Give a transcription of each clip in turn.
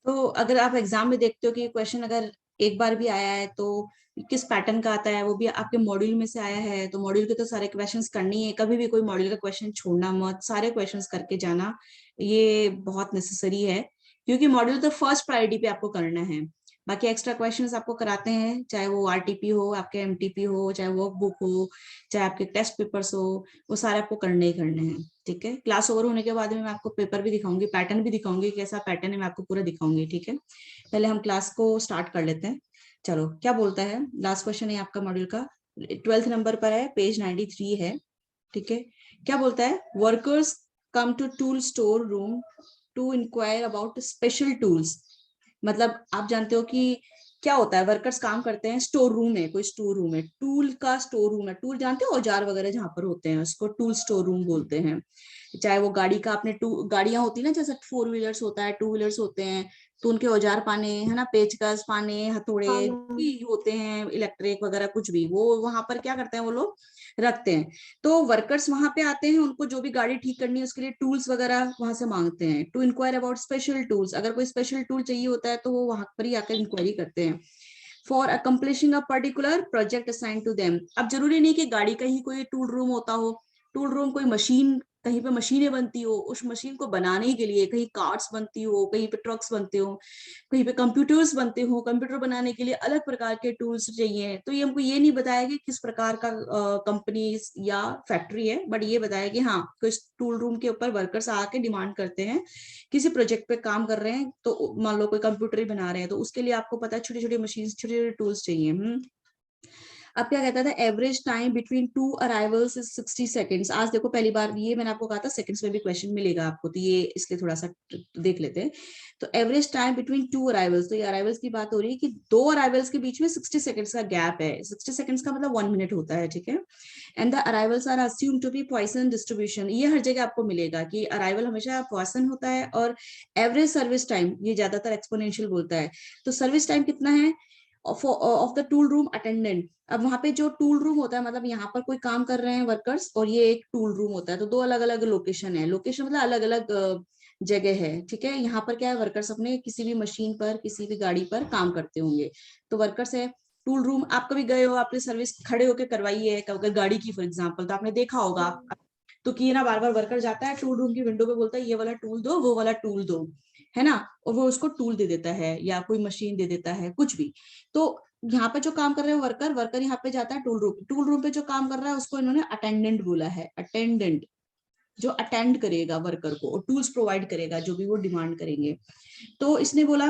तो अगर आप एग्जाम में देखते हो कि क्वेश्चन अगर एक बार भी आया है तो किस पैटर्न का आता है, वो भी आपके मॉड्यूल में से आया है, तो मॉड्यूल के तो सारे क्वेश्चंस करनी है, कभी भी कोई मॉड्यूल का क्वेश्चन छोड़ना मत, सारे क्वेश्चंस करके जाना, ये बहुत नेसेसरी है। क्योंकि मॉड्यूल तो फर्स्ट प्रायोरिटी पे आपको करना है। बाकी एक्स्ट्रा क्वेश्चंस आपको कराते हैं, चाहे वो आरटीपी हो, आपके एमटीपी हो, चाहे वर्कबुक हो, चाहे आपके टेस्ट पेपर्स हो, वो सारे आपको करने ही करने हैं। ठीक है, क्लास ओवर होने के बाद में मैं आपको पेपर भी दिखाऊंगी, पैटर्न भी दिखाऊंगी, कैसा पैटर्न है मैं आपको पूरा दिखाऊंगी। ठीक है, पहले हम क्लास को स्टार्ट कर लेते हैं। चलो, क्या बोलता है लास्ट क्वेश्चन है आपका मॉड्यूल का, 12th नंबर पर है, पेज 93 है। ठीक है, क्या बोलता है, workers come to tool store room to inquire about special tools. मतलब आप जानते हो कि क्या होता है, वर्कर्स काम करते हैं स्टोर रूम में, कोई स्टोर रूम है, टूल का स्टोर रूम है, टूल जानते हो, औजार वगैरह जहां पर होते हैं उसको टूल स्टोर रूम बोलते हैं। चाहे वो गाड़ी का, आपने गाड़ियां होती है ना, जैसे 4 व्हीलर्स होता है, 2 व्हीलर्स होते हैं, तो उनके औजार पाने है ना, पेचकस पाने, हथौड़े हाँ भी मैम। होते हैं, इलेक्ट्रिक वगैरह कुछ भी, वो वहां पर क्या करते हैं वो लोग, रखते हैं। तो वर्कर्स वहां पे आते हैं, उनको जो भी गाड़ी ठीक करनी है उसके लिए टूल्स वगैरह वहां से मांगते हैं, to inquire about special tools. अगर कोई स्पेशल टूल चाहिए होता है तो वो वहां पर ही आकर इंक्वायरी करते हैं। For accomplishing a particular project assign to them. अब जरूरी नहीं कि गाड़ी का ही कोई टूल रूम होता हो, टूल रूम कोई मशीन, कहीं पे मशीनें बनती हो, उस मशीन को बनाने के लिए कहीं कार्स बनती हो, कहीं पे ट्रक्स बनते हो, कहीं पे कंप्यूटर्स बनते हो, कंप्यूटर बनाने के लिए अलग प्रकार के टूल्स चाहिए। तो ये हमको ये नहीं बताया कि किस प्रकार का कंपनी या फैक्ट्री है, बट ये बताया कि हाँ, कुछ टूल रूम के ऊपर वर्कर्स आके डिमांड करते हैं, किसी प्रोजेक्ट पे काम कर रहे हैं, तो मान लो कोई कंप्यूटर ही बना रहे हैं, तो उसके लिए आपको पता है छोटी छोटी मशीन, छोटे छोटे टूल्स चाहिए। अब क्या कहता था, average time between two arrivals is 60 seconds. आज देखो पहली बार ये मैंने आपको कहा था सेकंड्स में भी क्वेश्चन मिलेगा आपको, तो ये इसलिए थोड़ा सा देख लेते हैं। तो average time between two arrivals, तो ये अराइवल्स की बात हो रही है कि दो अराइवल्स के बीच में 60 सेकेंड्स का गैप है। 60 सेकेंड्स का मतलब 1 मिनट होता है। ठीक है, and the arrivals are assume to be Poisson distribution. ये हर जगह आपको मिलेगा कि अराइवल हमेशा पॉइसन होता है, और एवरेज सर्विस टाइम ये ज्यादातर एक्सपोनेंशियल बोलता है। तो सर्विस टाइम कितना है of the tool room attendant. अब वहां पे जो टूल रूम होता है, मतलब यहाँ पर कोई काम कर रहे हैं वर्कर्स, और ये एक टूल रूम होता है, तो दो अलग अलग लोकेशन है, लोकेशन मतलब अलग अलग जगह है। ठीक है, यहाँ पर क्या है, वर्कर्स अपने किसी भी मशीन पर, किसी भी गाड़ी पर काम करते होंगे, तो वर्कर्स है। टूल रूम, आप कभी गए हो, आपने सर्विस खड़े होकर करवाई है अगर गाड़ी की फॉर एग्जाम्पल, तो आपने देखा होगा, तो कि ना बार बार वर्कर जाता है टूल रूम की विंडो पे, बोलता है ये वाला टूल दो, वो वाला टूल दो, है ना, और वो उसको टूल दे देता है या कोई मशीन दे देता है, कुछ भी। तो यहाँ पे जो काम कर रहे हैं वर्कर, वर्कर यहाँ पे जाता है टूल रूम, टूल रूम पे जो काम कर रहा है उसको इन्होंने अटेंडेंट बोला है, अटेंडेंट, जो अटेंड करेगा वर्कर को और टूल्स प्रोवाइड करेगा जो भी वो डिमांड करेंगे। तो इसने बोला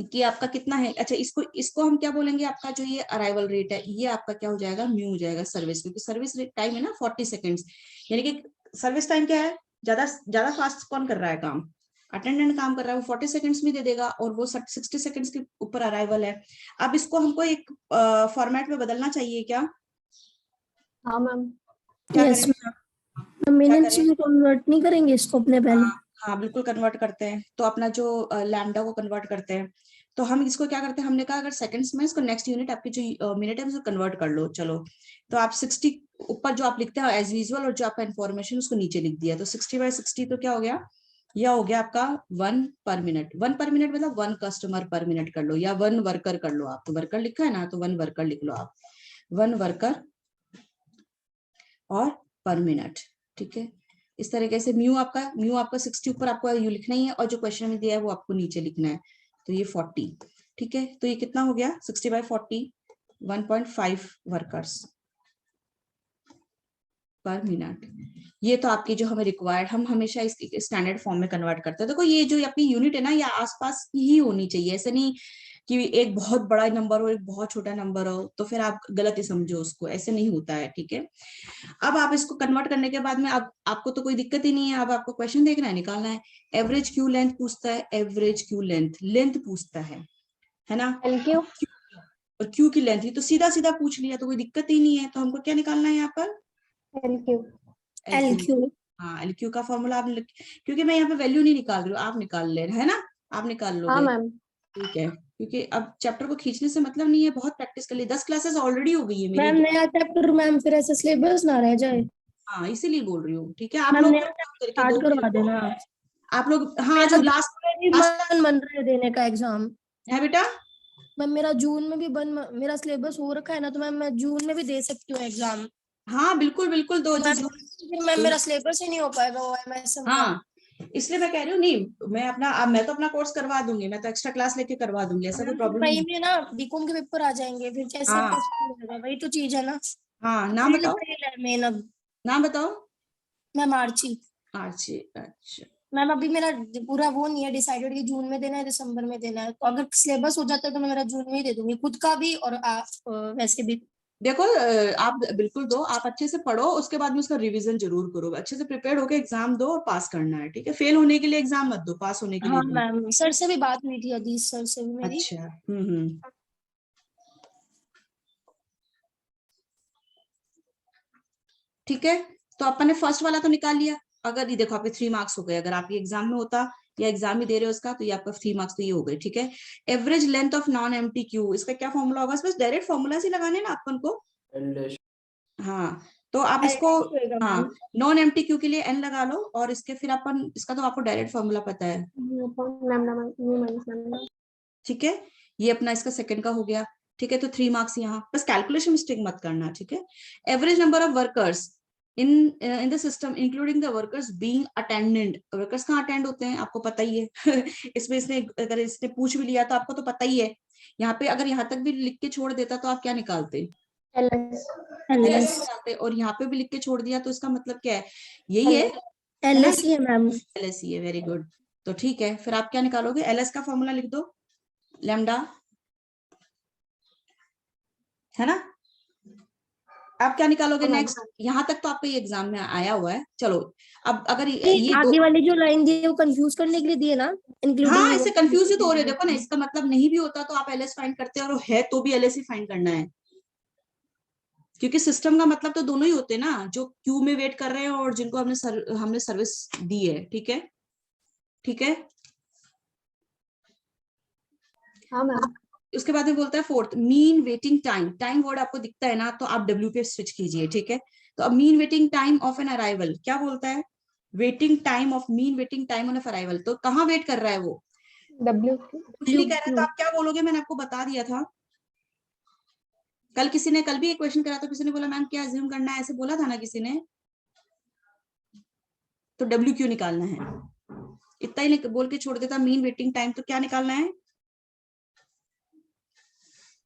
कि आपका कितना है, अच्छा इसको इसको हम क्या बोलेंगे, आपका जो ये अराइवल रेट है, ये आपका क्या हो जाएगा, म्यू हो जाएगा सर्विस, क्योंकि सर्विस टाइम है ना 40 सेकेंड्स, यानी कि सर्विस टाइम क्या है, ज्यादा ज्यादा फास्ट कौन कर रहा है काम, अटेंडेंट काम कर रहा है, वो 40 सेकेंड्स में दे देगा, और वो 60 सेकेंड्स के ऊपर अराइवल है। अब इसको हमको एक फॉर्मेट में बदलना चाहिए क्या, हाँ मैम। क्या यस करें, मैम, क्या मिनट्स करें, में कन्वर्ट नहीं करेंगे इसको अपने हाँ, पहले? हाँ बिल्कुल कन्वर्ट करते हैं, तो अपना जो लैम्डा को कन्वर्ट करते हैं। तो हम इसको क्या करते हैं, हमने कहा अगर सेकंड्स में, इसको नेक्स्ट यूनिट आपकी जो मिनट है उसको कन्वर्ट कर लो। चलो, तो आप 60 ऊपर जो आप लिखते हो एज यूजुअल, और जो आपका इन्फॉर्मेशन उसको नीचे लिख दिया, तो 60/60 तो क्या हो गया, यह हो गया आपका 1 पर मिनट। 1 पर मिनट मतलब 1 कस्टमर पर मिनट कर लो, या 1 वर्कर कर लो, आप तो वर्कर लिखा है ना, तो 1 वर्कर लिख लो आप, 1 वर्कर और पर मिनट। ठीक है, इस तरीके से म्यू आपका 60 ऊपर आपको यू लिखना ही है, और जो क्वेश्चन में दिया है वो आपको नीचे लिखना है, तो ये 40। ठीक है, तो ये कितना हो गया, 60/40, 1.5 वर्कर्स पर मिनट। ये तो आपकी जो हमें रिक्वायर्ड, हम हमेशा इस स्टैंडर्ड फॉर्म में कन्वर्ट करते हैं। देखो ये जो अपनी यूनिट है ना, ये आसपास की ही होनी चाहिए, ऐसे नहीं कि एक बहुत बड़ा नंबर हो, एक बहुत छोटा नंबर हो, तो फिर आप गलत ही समझो उसको, ऐसे नहीं होता है। ठीक है, अब आप इसको कन्वर्ट करने के बाद में अब आपको तो कोई दिक्कत ही नहीं है, अब आपको क्वेश्चन देखना है, निकालना है। एवरेज क्यू लेंथ पूछता है, एवरेज क्यू लेंथ पूछता है ना, एलक्यू। और क्यू की लेंथ ही तो सीधा सीधा पूछ लिया, तो कोई दिक्कत ही नहीं है। तो हमको क्या निकालना है यहाँ पर, एलक्यू। एलक्यू। एलक्यू। हाँ, एलक्यू का फॉर्मूला आप क्योंकि मैं यहाँ पे वैल्यू नहीं निकाल रही हूँ, आप निकाल ले रहे है ना, आप निकाल हाँ लोगे। मैम। ठीक है, क्योंकि अब चैप्टर को खींचने से मतलब नहीं है, बहुत प्रैक्टिस कर ली, 10 क्लासेस ऑलरेडी हो गई है मेरी। मैम नया चैप्टर मैम, फिर ऐसा सिलेबस ना रह जाए। हाँ, इसीलिए बोल रही हूँ। ठीक है, आप मैम लोग नया नोट डाउन चैप्टर करके स्टार्ट दो मेरे करवा को, देना आप। आप लोग, हाँ मेरा जो जून लास्ट में भी मन बन रहा है देने का एग्जाम। है बेटा, मैम मेरा जून में भी मेरा सिलेबस हो रखा है ना, तो मैम मैं जून में भी दे सकती हूँ एग्जाम। हाँ बिल्कुल बिल्कुल दो जो मैम फिर मैम मेरा सिलेबस ही नहीं हो पाएगा OMSM का। हाँ इसलिए मैं कह रही हूँ, नहीं मैं अपना, अब मैं तो अपना कोर्स करवा दूंगी, मैं तो एक्स्ट्रा क्लास लेके करवा दूंगी, ऐसा कोई मैम फिर प्रॉब्लम वही नहीं। में ना बीकॉम के पेपर आ जाएंगे, फिर कैसे हाँ पॉसिबल होगा, वही तो चीज है ना। हाँ नाम अप्रैल बताओ, अप्रैल है मेन अब। नाम बताओ। मैम आर्ची। आर्ची, अच्छा। मैम अभी मेरा पूरा वो नहीं है डिसाइडेड कि जून में देना है दिसंबर में देना है, तो अगर सिलेबस हो जाता है तो मैं मेरा जून में ही दे दूंगी, खुद का भी और वैसे भी। देखो आप बिल्कुल दो, आप अच्छे से पढ़ो, उसके बाद में उसका रिवीजन जरूर करो, अच्छे से प्रिपेयर होकर एग्जाम दो और पास करना है, ठीक है, फेल होने के लिए एग्जाम मत दो, पास होने के लिए हाँ दो। मैम सर से भी बात हुई थी, अदीस सर से भी मेरी। अच्छा ठीक है। तो अपन ने फर्स्ट वाला तो निकाल लिया। अगर ये देखो आपके 3 मार्क्स हो गए, अगर आपके एग्जाम में होता या एग्जाम ही दे रहे हो उसका, तो ये आपका 3 मार्क्स तो ये हो गए, ठीक है। एवरेज लेंथ ऑफ नॉन एमटीक्यू, इसका क्या फॉर्मूला होगा, बस डायरेक्ट फॉर्मूला से लगाने ना अपन को। हाँ तो आप एल इसको, डैश होएगा हाँ मैम। नॉन एमटीक्यू के लिए एन लगा लो, और इसके फिर अपन, इसका तो आपको डायरेक्ट फॉर्मूला पता है, ठीक है। ये अपना इसका सेकंड का हो गया, ठीक है। तो 3 मार्क्स यहाँ, बस कैलकुलेशन मिस्टेक मत करना, ठीक है। Average number of workers in in the system including the workers being attendant, workers कहाँ अटेंड होते हैं आपको पता ही है इसमें इसने, अगर इसने पूछ भी लिया तो आपको तो पता ही है। यहाँ पे अगर यहाँ तक भी लिख के छोड़ देता तो आप क्या निकालते, एलएस। LS LS. निकालते, और यहाँ पे भी लिख के छोड़ दिया तो इसका मतलब क्या है, यही है ना, एलएस ही है मैम। एलएस ही है, वेरी गुड। तो ठीक है, फिर आप क्या निकालोगे, एलएस का फॉर्मूला लिख दो, लैम्डा, है ना। आप क्या निकालोगे नेक्स्ट, यहाँ तक तो आपका ये एग्जाम में आया हुआ है, चलो। अब अगर ये दो, आगे वाली जो लाइन दी है वो कंफ्यूज करने के लिए दी है ना, हाँ इंक्लूडिंग इससे कंफ्यूज तो हो रहे, देखो ना, इसका मतलब नहीं भी होता तो आप एलएस फाइंड करते, और है तो भी एलएस ही फाइंड करना है, क्योंकि सिस्टम का मतलब तो दोनों ही होते हैं ना, जो क्यू में वेट कर रहे हैं और जिनको हमने सर्विस दी है, ठीक है, ठीक है। हाँ मैम। उसके बाद में बोलता है fourth, mean waiting time, time word आपको दिखता है ना, तो आप डब्ल्यू पे स्विच कीजिए, ठीक है। तो अब mean waiting time of an arrival क्या बोलता है, waiting time of, mean waiting time of arrival, तो कहाँ वेट कर रहा है वो, डब्ल्यू कुछ नहीं कह रहा है, तो आप क्या बोलोगे, मैंने आपको बता दिया था, कल किसी ने, कल भी एक क्वेश्चन करा तो किसी ने बोला मैम क्या अज्यूम करना है, ऐसे बोला था ना किसी ने, तो डब्ल्यू क्यू निकालना है, इतना ही बोल के छोड़ देता मीन वेटिंग टाइम, तो क्या निकालना है,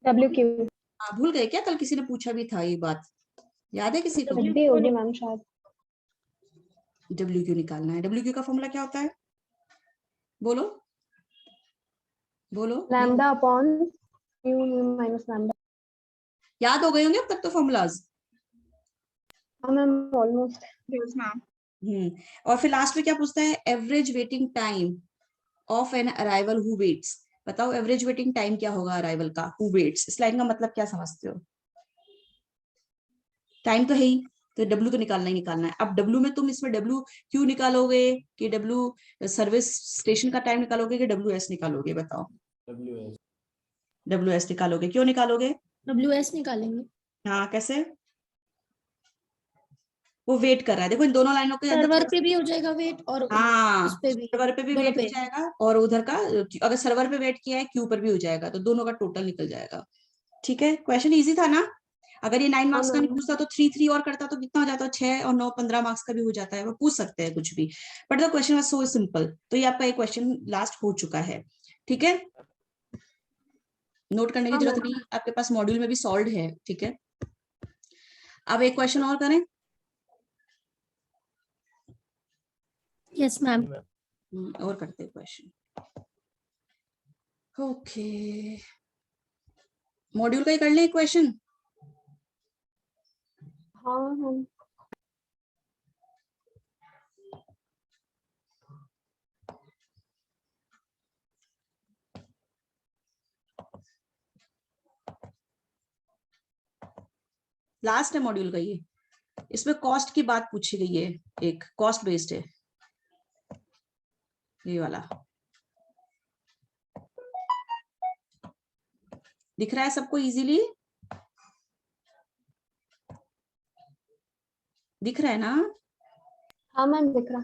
डब्ल्यू क्यू। हाँ भूल गए क्या, कल किसी ने पूछा भी था ये बात, याद है किसी को, डब्ल्यू होगी मैम शायद। डब्ल्यू क्यू निकालना है, डब्ल्यू क्यू का फॉर्मूला क्या होता है, बोलो बोलो, lambda upon mu minus lambda. याद हो गए होंगे अब तक तो फॉर्मूलाज। हाँ मैम ऑलमोस्ट। और फिर लास्ट में क्या पूछता है, average waiting time of an arrival who waits, बताओ एवरेज वेटिंग टाइम क्या होगा अराइवल का, हु वेट्स, इस लाइन का मतलब क्या समझते हो, टाइम तो है ही, तो डब्ल्यू तो निकालना ही निकालना है। अब डब्ल्यू में तुम इसमें डब्ल्यू क्यू निकालोगे कि डब्ल्यू सर्विस स्टेशन का टाइम निकालोगे कि डब्ल्यू एस निकालोगे, बताओ, डब्ल्यू एस निकालोगे, क्यों निकालोगे, WS निकालेंगे। हाँ कैसे, वो वेट कर रहा है, देखो इन दोनों लाइनों के अंदर सर्वर थोड़ा, पे भी हो जाएगा वेट और उस हाँ पे भी, सर्वर पे भी दोनों वेट हो पे। जाएगा, और उधर का, अगर सर्वर पे वेट किया है क्यू पर भी हो जाएगा, तो दोनों का टोटल निकल जाएगा, ठीक है। क्वेश्चन इजी था ना, अगर ये 9 मार्क्स का नहीं पूछता तो 3 और करता तो कितना हो जाता, 6 और 9 15 मार्क्स का भी हो जाता है, वो पूछ सकते हैं कुछ भी, but the question was so simple, तो ये आपका एक क्वेश्चन लास्ट हो चुका है, ठीक है। नोट करने की जरूरत नहीं, आपके पास मॉड्यूल में भी सॉल्व है, ठीक है। अब एक क्वेश्चन और करें, यस मैम। और करते हैं क्वेश्चन, ओके, मॉड्यूल का ही कर लें क्वेश्चन, हाँ हम। लास्ट है मॉड्यूल का ये, इसमें कॉस्ट की बात पूछी गई है, एक कॉस्ट बेस्ड है ये वाला, दिख रहा है सबको इजीली, दिख रहा है ना, हाँ मैम दिख रहा।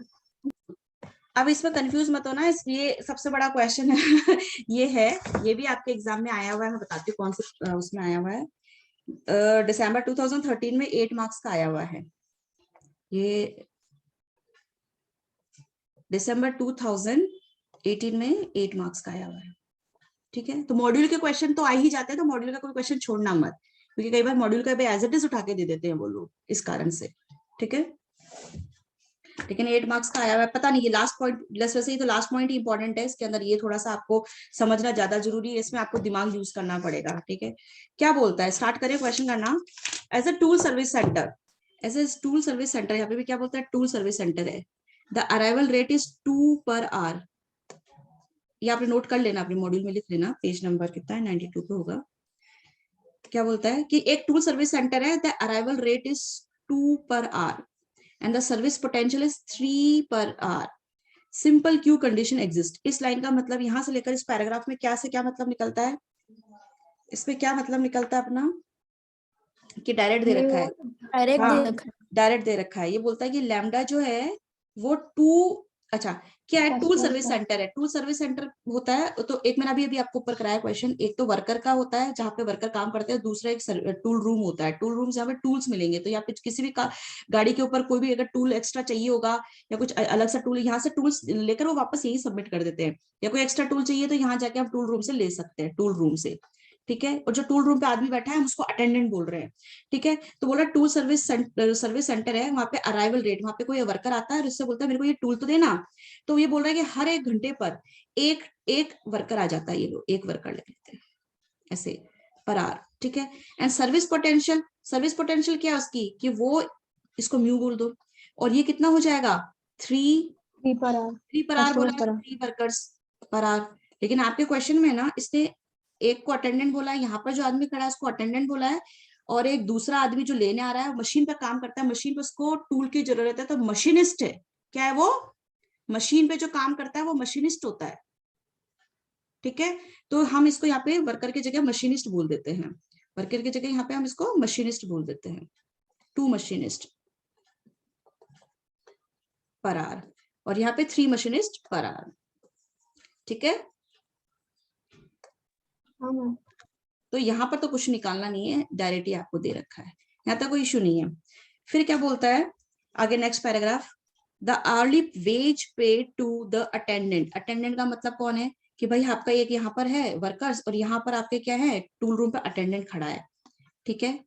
अब इसमें कंफ्यूज मत होना, ये सबसे बड़ा क्वेश्चन है ये है, ये भी आपके एग्जाम में आया हुआ है, मैं बताती हूँ कौन से उसमें आया हुआ है। दिसंबर 2013 में 8 मार्क्स का आया हुआ है ये, दिसंबर 2018 में 8 मार्क्स का आया हुआ है। ठीक है, तो मॉड्यूल के क्वेश्चन तो आ ही जाते हैं, तो मॉड्यूल का कोई क्वेश्चन छोड़ना मत, क्योंकि कई बार मॉड्यूल का एज इट इज उठा के दे देते हैं वो लोग, इस कारण से। ठीक है, लेकिन 8 मार्क्स का आया हुआ है, पता नहीं ये लास्ट पॉइंट, वैसे ही तो लास्ट पॉइंट ही इंपॉर्टेंट है, इसके अंदर ये थोड़ा सा आपको समझना ज्यादा जरूरी है, इसमें आपको दिमाग यूज करना पड़ेगा। ठीक है, क्या बोलता है, स्टार्ट करें क्वेश्चन करना। As a tool service center, as a tool service center, यहाँ पे भी क्या बोलता है, टूल सर्विस सेंटर है। The arrival rate is 2 per our, ये आपने नोट कर लेना, अपने मॉड्यूल में लिख लेना, पेज नंबर कितना है, 92 पे होगा। क्या बोलता है कि एक टूल सर्विस सेंटर है, the arrival rate is 2 per our and the service potential is 3 per hour, simple Q condition exist. इस लाइन का मतलब यहां से लेकर इस पैराग्राफ में क्या से क्या मतलब निकलता है, इसमें क्या मतलब निकलता है अपना, कि डायरेक्ट दे रखा है, डायरेक्ट दे हाँ रखा है। डायरेक्ट दे रखा है। ये बोलता है कि लैम्डा जो है वो 2, अच्छा क्या है, टूल सर्विस सेंटर है, टूल सर्विस सेंटर होता है तो एक मैंने अभी अभी आपको ऊपर कराया क्वेश्चन, एक तो वर्कर का होता है जहाँ पे वर्कर काम करते हैं, दूसरा एक टूल रूम होता है, टूल रूम जहाँ पे टूल्स मिलेंगे। तो यहाँ पे किसी भी गाड़ी के ऊपर कोई भी अगर टूल एक्स्ट्रा चाहिए होगा या कुछ अलग सा टूल, यहाँ से टूल्स लेकर वो वापस यही सबमिट कर देते हैं, या कोई एक्स्ट्रा टूल चाहिए तो यहाँ जाके हम टूल रूम से ले सकते हैं, टूल रूम से। ठीक है, और जो टूल रूम पे आदमी बैठा है हम उसको अटेंडेंट बोल रहे हैं। ठीक है, तो बोला टूल सर्विस सेंटर है, वहां पे अराइवल रेट, वहां पे कोई वर्कर आता है और उससे बोलता है मेरे को ये टूल तो देना, तो ये बोल रहा है कि हर 1 घंटे पर एक एक वर्कर आ जाता है, ये लोग एक वर्कर ले लेते हैं ऐसे पर आवर। ठीक है, and service potential, service potential क्या है उसकी, कि वो, इसको म्यू बोल दो, और ये कितना हो जाएगा, 3 पर आवर, 3 पर आवर बोला, 3 वर्कर्स पर आवर। लेकिन आपके क्वेश्चन में ना इसने एक को अटेंडेंट बोला है, यहाँ पर जो आदमी खड़ा है उसको अटेंडेंट बोला है, और एक दूसरा आदमी जो लेने आ रहा है मशीन पे काम करता है, मशीन पे उसको टूल की जरूरत है, तो मशीनिस्ट है। क्या है वो, मशीन पे जो काम करता है वो मशीनिस्ट होता है। ठीक है, तो हम इसको यहाँ पे वर्कर की जगह मशीनिस्ट बोल देते हैं, वर्कर की जगह यहाँ पे हम इसको मशीनिस्ट बोल देते हैं, 2 मशीनिस्ट पर आवर, और यहाँ पे 3 मशीनिस्ट पर आवर। ठीक है, तो यहाँ पर तो कुछ निकालना नहीं है, डायरेक्ट ही आपको दे रखा है, यहाँ तक कोई इश्यू नहीं है। फिर क्या बोलता है आगे next paragraph, the hourly wage paid to the attendant, attendant का मतलब कौन है, कि भाई आपका एक यहाँ पर है वर्कर्स और यहाँ पर आपके क्या है, टूल रूम पर अटेंडेंट खड़ा है। ठीक है,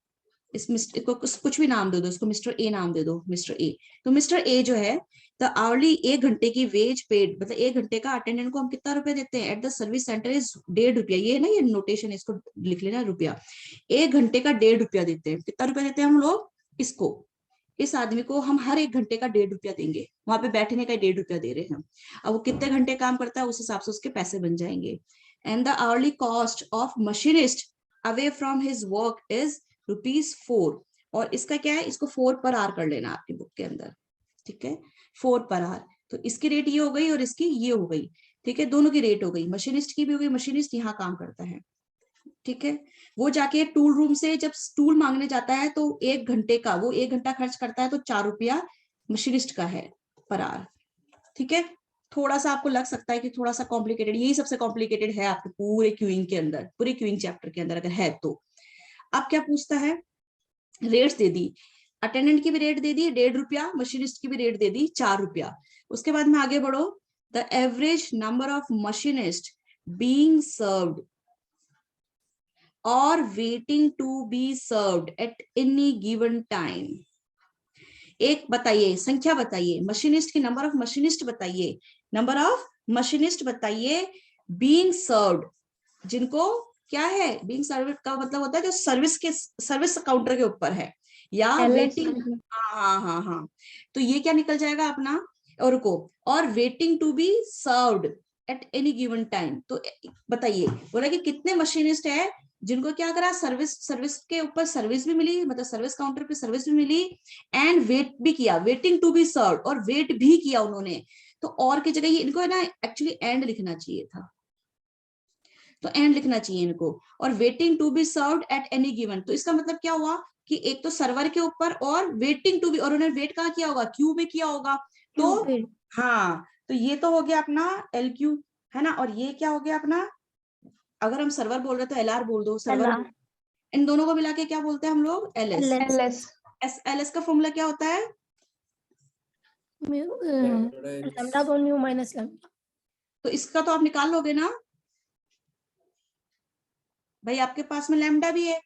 इसको कुछ भी नाम दे दो, इसको मिस्टर ए नाम दे दो, मिस्टर ए। तो मिस्टर ए जो है, द आवरली 1 घंटे की वेज पेड, मतलब 1 घंटे का अटेंडेंट को हम कितना रुपया देते हैं, at the service centre is 1.5 रुपया, ये ना ये नोटेशन है, इसको लिख लेना रुपया, 1 घंटे का 1.5 रुपया देते हैं। कितना रुपया देते हैं हम लोग इसको, इस आदमी को हम हर 1 घंटे का 1.5 रुपया देंगे, वहां पे बैठने का 1.5 रुपया दे रहे हैं हम। अब वो कितने घंटे काम करता है उस हिसाब से उसके पैसे बन जाएंगे। And the hourly cost of machinist away from his work is ₹4, और इसका क्या है, इसको 4 पर आवर कर लेना आपकी बुक के अंदर। ठीक है, 4 पर आवर, तो इसकी रेट ये हो गई और इसकी ये हो गई। ठीक है, दोनों की रेट हो गई, मशीनिस्ट की भी हो गई, मशीनिस्ट यहाँ काम करता है। ठीक है, वो जाके टूल रूम से जब टूल मांगने जाता है तो 1 घंटे का, वो 1 घंटा खर्च करता है, तो 4 रुपया मशीनिस्ट का है पर आवर। ठीक है, थोड़ा सा आपको लग सकता है कि थोड़ा सा कॉम्प्लिकेटेड, यही सबसे कॉम्प्लिकेटेड है आपके पूरे क्यूइंग के अंदर, पूरे क्यूइंग चैप्टर के अंदर अगर है तो। अब क्या पूछता है, रेट्स दे दी, अटेंडेंट की भी रेट दे दी 1.5 रुपया, मशीनिस्ट की भी रेट दे दी 4 रुपया। उसके बाद में आगे बढ़ो, the average number of machinist being served और waiting to be served at any given time, एक बताइए संख्या, बताइए मशीनिस्ट की, नंबर ऑफ मशीनिस्ट बताइए, नंबर ऑफ मशीनिस्ट बताइए, बीइंग सर्व्ड, जिनको क्या है, बीइंग सर्व्ड का मतलब होता है जो सर्विस काउंटर के ऊपर है, या वेटिंग, हाँ, तो ये क्या निकल जाएगा अपना, और को, और waiting to be served at any given time. तो बताइए, बोला कि कितने मशीनिस्ट है जिनको क्या करा, सर्विस के ऊपर सर्विस भी मिली, मतलब सर्विस काउंटर पे सर्विस भी मिली, एंड वेट भी किया, वेटिंग टू बी सर्व्ड, और वेट भी किया उन्होंने। तो और की जगह इनको है ना एक्चुअली एंड लिखना चाहिए था, तो एंड लिखना चाहिए इनको, और waiting to be served at any given. तो इसका मतलब क्या हुआ कि एक तो सर्वर के ऊपर और वेटिंग टू बी, और उन्होंने वेट कहाँ किया होगा, क्यू में किया होगा, तो हाँ, तो ये तो हो गया अपना LQ, है ना, और ये क्या हो गया अपना, अगर हम सर्वर बोल रहे तो LR बोल दो, सर्वर। LR, इन दोनों को मिला के क्या बोलते हैं हम लोग, LS। LS, LS का फॉर्मूला क्या होता है, lambda upon mu minus lambda. तो इसका तो आप निकाल लोगे ना भाई, आपके पास में लैम्डा भी है,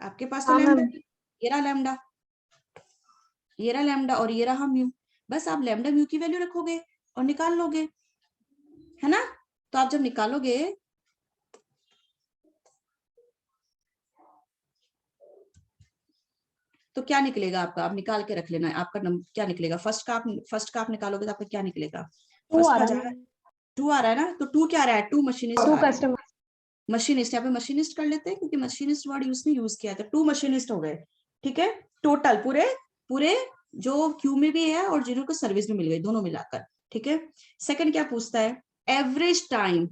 आपके पास तो हाँ लैम्डा मैम। भी है। ये रहा लैम्डा, ये रहा लैम्डा, और ये रहा म्यू। बस आप लैम्डा म्यू की वैल्यू रखोगे और निकाल लोगे, है ना। तो आप जब निकालोगे तो क्या निकलेगा आपका, आप निकाल के रख लेना, आपका नंबर क्या निकलेगा, फर्स्ट का आप निकालोगे तो आपका क्या निकलेगा, फर्स्ट का जा रहा है 2 आ रहा है ना, तो 2 क्या आ रहा है, 2 मशीनिस्ट आ रहा है। मशीनिस्ट, यहाँ पे मशीनिस्ट कर लेते हैं क्योंकि मशीनिस्ट वर्ड उसने यूज किया है, तो 2 मशीनिस्ट हो गए, ठीक है। टोटल पूरे पूरे जो क्यू में भी है और जिनको सर्विस में मिल गई, दोनों मिलाकर, ठीक है। सेकंड क्या पूछता है, average time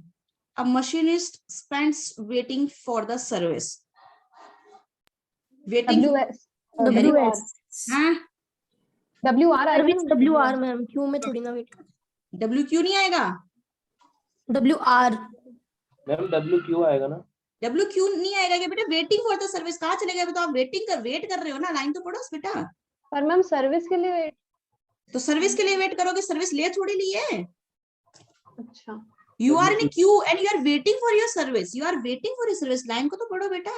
a machinist spends waiting for the service, waiting, WS, हाँ WR आएगा सर्विस ना, WR मैम, क्यू में थोड़ी ना वेट कर। WQ नहीं आएगा, WR, मैम WQ आएगा ना। WQ नहीं आएगा क्या बेटा, वेटिंग फॉर द सर्विस कहाँ चले गए, तो आप वेट कर रहे हो ना, लाइन तो पढ़ो बेटा। पर मैम सर्विस के लिए तो सर्विस के लिए वेट करोगे, सर्विस ले थोड़ी ली है, अच्छा you are in queue and you are waiting for your service, you are waiting for your service, line को तो पढ़ो बेटा,